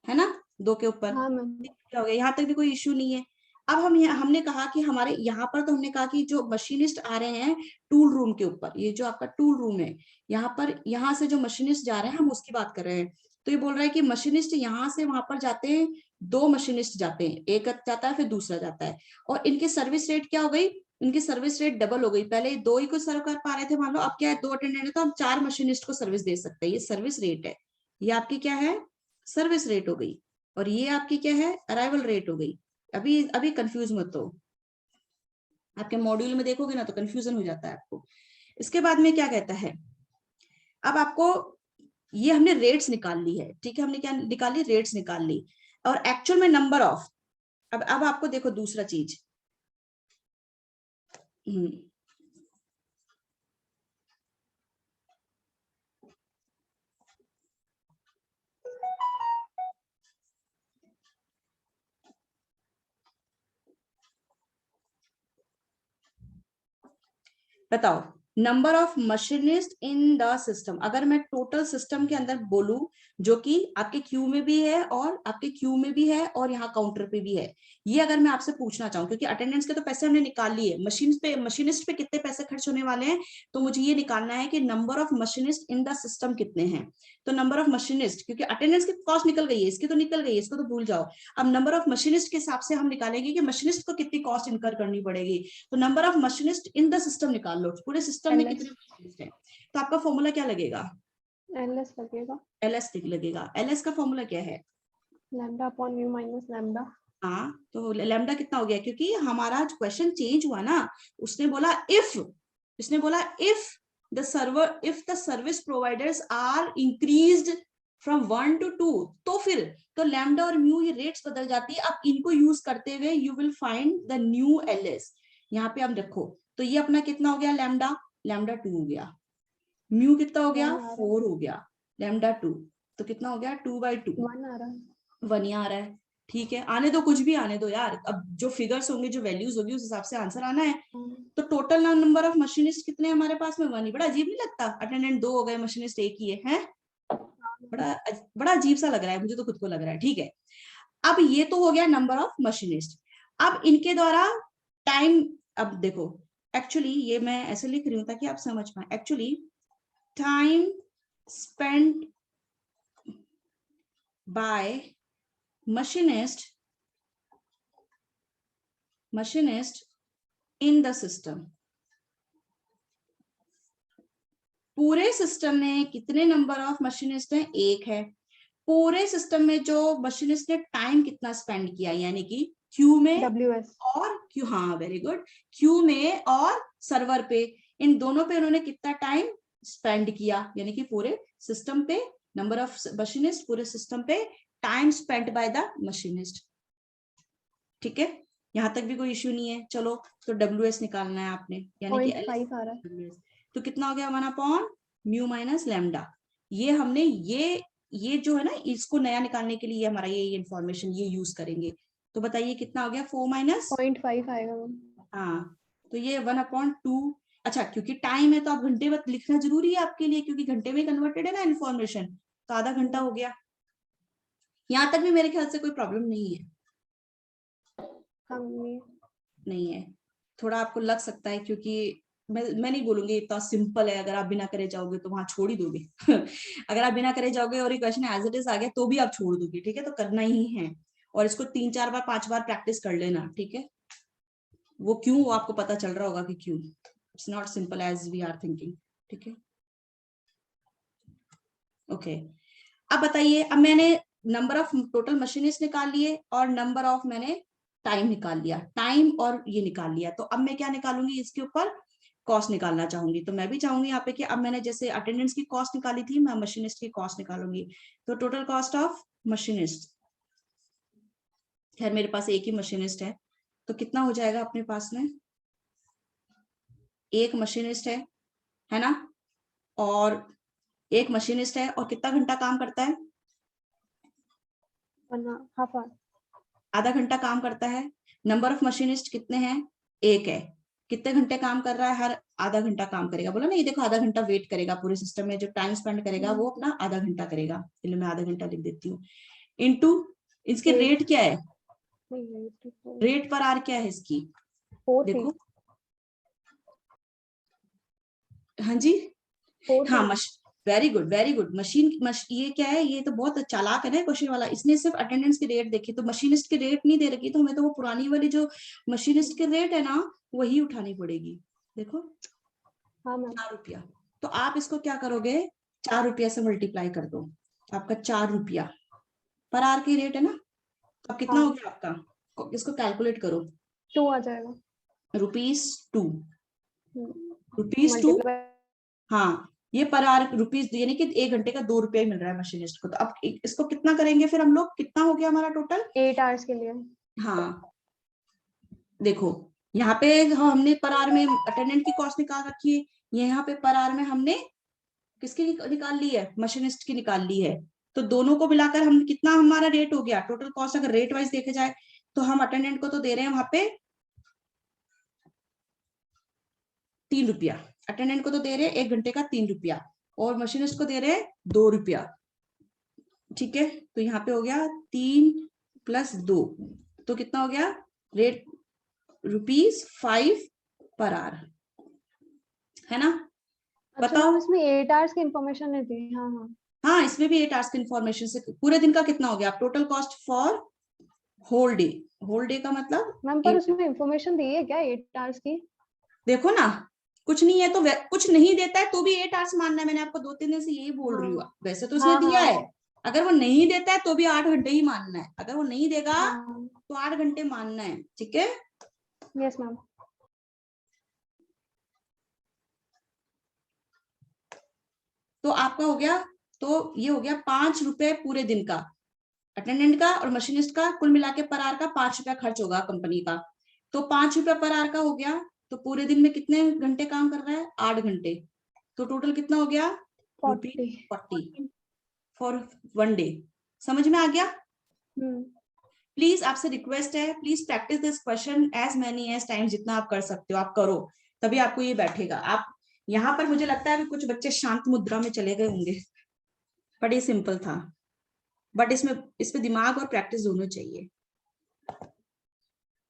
है ना, 2 के ऊपर हाँ मैम। 3 रुपया हो गया, यहाँ तक भी कोई इश्यू नहीं है। अब हमने कहा कि हमारे यहाँ पर, तो हमने कहा कि जो मशीनिस्ट आ रहे हैं टूल रूम के ऊपर, ये जो आपका टूल रूम है यहाँ पर, यहाँ से जो मशीनिस्ट जा रहे हैं हम उसकी बात कर रहे हैं। तो ये बोल रहा है कि मशीनिस्ट यहाँ से वहां पर जाते हैं, 2 मशीनिस्ट जाते हैं, एक जाता है फिर दूसरा जाता है, और इनकी सर्विस रेट क्या हो गई, इनकी सर्विस रेट डबल हो गई। पहले 2 ही को सर्व कर पा रहे थे मान लो, अब क्या है 2 अटेंडेंट है तो हम 4 मशीनिस्ट को सर्विस दे सकते हैं। ये सर्विस रेट है, ये आपकी क्या है, सर्विस रेट हो गई, और ये आपकी क्या है, अराइवल रेट हो गई। अभी अभी कंफ्यूज मत हो, आपके मॉड्यूल में देखोगे ना तो कंफ्यूजन हो जाता है आपको। इसके बाद में क्या कहता है, अब आपको ये हमने रेट्स निकाल ली है, ठीक है, हमने क्या निकाली, रेट्स निकाल ली, और एक्चुअल में नंबर ऑफ। अब आपको देखो दूसरा चीज, बताओ number of machinist in the system, अगर मैं टोटल सिस्टम के अंदर बोलूं जो कि आपके क्यू में भी है और आपके क्यू में भी है और यहाँ काउंटर पे भी है, ये अगर मैं आपसे पूछना चाहूँ, क्योंकि अटेंडेंस के तो पैसे हमने निकाल लिए, मशीनिस्ट पे कितने पैसे खर्च होने वाले हैं, तो मुझे ये निकालना है कि number of machinist in the system कितने हैं। तो नंबर ऑफ मशीनिस्ट, क्योंकि अटेंडेंस की कॉस्ट निकल गई है, इसकी तो निकल गई है, इसको तो भूल जाओ। अब नंबर ऑफ मशीनिस्ट के हिसाब से हम निकालेंगे कि मशीनिस्ट को कितनी कॉस्ट इनकर करनी पड़ेगी। तो number of machinist in the system निकाल लो, पूरे सिस्टम में LS कितने मशीनिस्ट हैं। तो आपका फॉर्मूला क्या लगेगा, LS लगेगा, एलएस लगेगा। एलएस का फॉर्मूला क्या है, lambda upon mu minus lambda. हाँ, तो लैम्डा कितना हो गया, क्योंकि हमारा क्वेश्चन चेंज हुआ ना, उसने बोला if the service providers are increased from 1 to 2, तो फिर तो लैम्डा और म्यू ये रेट्स बदल जाती है। अब इनको यूज करते हुए you will find the new LS. यहाँ पे हम देखो, तो ये अपना कितना हो गया, लैम्डा 2 हो गया, म्यू कितना हो गया, 4 हो गया, लैम्डा 2 तो कितना हो गया, 2/2, 1 आ रहा है। 1 आ रहा है। ठीक है, आने दो, कुछ भी आने दो यार, अब जो फिगर्स होंगे, जो वैल्यूज होगी, उस हिसाब से आंसर आना है। तो टोटल नंबर ऑफ मशीनिस्ट कितने हैं हमारे पास में, 1 ही। बड़ा अजीब नहीं लगता, अटेंडेंट 2 हो गए, मशीनिस्ट 1 ही है? बड़ा अजीब सा लग रहा है, मुझे तो खुद को लग रहा है। ठीक है, अब ये तो हो गया नंबर ऑफ मशीनिस्ट। अब इनके द्वारा टाइम, अब देखो एक्चुअली ये मैं ऐसे लिख रही हूँ ताकि आप समझ पाए। Actually time spent by machinist in the system, पूरे सिस्टम में कितने नंबर ऑफ मशीनिस्ट हैं, 1 है। पूरे सिस्टम में जो मशीनिस्ट ने टाइम कितना स्पेंड किया, यानी कि क्यू में WS और क्यू, हाँ वेरी गुड, क्यू में और सर्वर पे, इन दोनों पे उन्होंने कितना टाइम स्पेंड किया, यानी कि पूरे सिस्टम पे नंबर ऑफ मशीनिस्ट, पूरे सिस्टम पे time spent by the machinist. ठीक है, यहां तक भी कोई इश्यू नहीं है। चलो, तो WS निकालना है आपने, यानी कि 0.5 आ रहा है। WS, तो कितना हो गया, 1/μ माइनस लैम्डा। ये हमने ये जो है ना, इसको नया निकालने के लिए हमारा ये इंफॉर्मेशन ये यूज करेंगे। तो बताइए कितना हो गया, 4 माइनस 0.5 आएगा मैम। हाँ, तो ये 1/2। अच्छा, क्योंकि टाइम है तो आप घंटे में लिखना जरूरी है आपके लिए, क्योंकि घंटे में कन्वर्टेड है ना इन्फॉर्मेशन, तो आधा घंटा हो गया। यहाँ तक भी मेरे ख्याल से कोई प्रॉब्लम नहीं है। नहीं है, थोड़ा आपको लग सकता है, क्योंकि मैं नहीं बोलूंगी इतना सिंपल है, अगर आप बिना करे जाओगे तो वहां छोड़ ही दोगे अगर आप बिना करे जाओगे और ये क्वेश्चन एज इट इज आ गया तो भी आप छोड़ दोगे। ठीक है, तो करना ही है, और इसको 3-4 बार 5 बार प्रैक्टिस कर लेना। ठीक है, वो क्यों, वो आपको पता चल रहा होगा कि क्यों, it's not simple as we are thinking. ठीक है, ओके। अब बताइए, अब मैंने नंबर ऑफ टोटल मशीनिस्ट निकाल लिए और नंबर ऑफ मैंने टाइम निकाल लिया, टाइम और ये निकाल लिया। तो अब मैं क्या निकालूंगी, इसके ऊपर कॉस्ट निकालना चाहूंगी। तो मैं भी चाहूंगी यहाँ पे कि अब मैंने जैसे अटेंडेंस की कॉस्ट निकाली थी, मैं मशीनिस्ट की कॉस्ट निकालूंगी। तो टोटल कॉस्ट ऑफ मशीनिस्ट, खैर मेरे पास एक ही मशीनिस्ट है, तो कितना हो जाएगा अपने पास में, एक मशीनिस्ट है ना, और एक मशीनिस्ट है, और कितना घंटा काम करता है, हाफ आवर, आधा घंटा काम करता है। नंबर ऑफ मशीनिस्ट कितने हैं, 1 है। कितने घंटे काम कर रहा है, हर आधा घंटा काम करेगा। बोला ना, ये देखो आधा घंटा वेट करेगा, पूरे सिस्टम में जो टाइम स्पेंड करेगा वो अपना आधा घंटा करेगा। चलिए मैं आधा घंटा लिख देती हूँ, इनटू इसकी रेट क्या है, रेट पर आर क्या है इसकी, देखो, हाँ जी, हाँ, वेरी गुड वेरी गुड। ये क्या है, ये तो बहुत चालाक है ना क्वेश्चन वाला, इसने सिर्फ अटेंडेंस की रेट देखी, तो मशीनिस्ट की रेट नहीं दे रखी, तो हमें तो वो पुरानी वाली जो मशीनिस्ट की रेट है ना, वही उठानी पड़ेगी। देखो, हाँ मैम, 4 रुपया। तो आप इसको क्या करोगे, 4 रुपया से मल्टीप्लाई कर दो, आपका 4 रुपया पर आर की रेट है ना। अब कितना हो गया आपका, इसको कैलकुलेट करो, 2 आ जाएगा, ₹2, ₹2। हाँ, ये पर आर रुपीज, यानी कि 1 घंटे का 2 रुपया मिल रहा है मशीनिस्ट को। तो अब इसको कितना करेंगे फिर हम लोग, कितना हो गया हमारा टोटल, 8 आवर्स के लिए। हाँ, देखो यहाँ पे हमने पर आर में अटेंडेंट की कॉस्ट निकाल रखी है, यहाँ पे पर आर में हमने किसकी निकाल ली है, मशीनिस्ट की निकाल ली है। तो दोनों को मिलाकर हम कितना हमारा रेट हो गया, टोटल कॉस्ट अगर रेट वाइज देखे जाए तो हम अटेंडेंट को तो दे रहे हैं वहां पे 3 रुपया, अटेंडेंट को तो दे रहे 1 घंटे का 3 रुपया और मशीनिस्ट को दे रहे 2 रुपया। ठीक है, तो यहाँ पे हो गया 3 + 2 तो कितना हो गया रेट ₹5 पर आवर, है ना। अच्छा बताओ। मैम इसमें 8 आवर्स की इंफॉर्मेशन नहीं थी। हाँ हाँ हाँ, इसमें भी 8 आवर्स की इंफॉर्मेशन से पूरे दिन का कितना हो गया। Total cost for whole day, whole day का मतलब मैम पर उसमें इंफॉर्मेशन दी है क्या 8 आवर्स की? देखो ना, कुछ नहीं है तो कुछ नहीं देता है तो भी 8 आवर्स मानना है। मैंने आपको 2-3 दिन से यही बोल रही हूँ। हाँ वैसे तो उसने दिया है, अगर वो नहीं देता है तो भी 8 घंटे ही मानना है, अगर वो नहीं देगा हाँ तो 8 घंटे मानना है। ठीक है, यस मैम। तो आपका हो गया, तो ये हो गया 5 रुपए पूरे दिन का अटेंडेंट का और मशीनिस्ट का, कुल मिला के पर आवर का 5 रुपया खर्च होगा कंपनी का। तो 5 रुपया पर आवर का हो गया, तो पूरे दिन में कितने घंटे काम कर रहा है 8 घंटे, तो टोटल कितना हो गया ₹40 फॉर 1 डे। समझ में आ गया। प्लीज आपसे रिक्वेस्ट है, please practice this question as many as times, जितना आप कर सकते हो आप करो, तभी आपको ये बैठेगा। आप यहाँ पर मुझे लगता है अभी कुछ बच्चे शांत मुद्रा में चले गए होंगे, बड़ी सिंपल था, बट इसमें दिमाग और प्रैक्टिस दोनों चाहिए।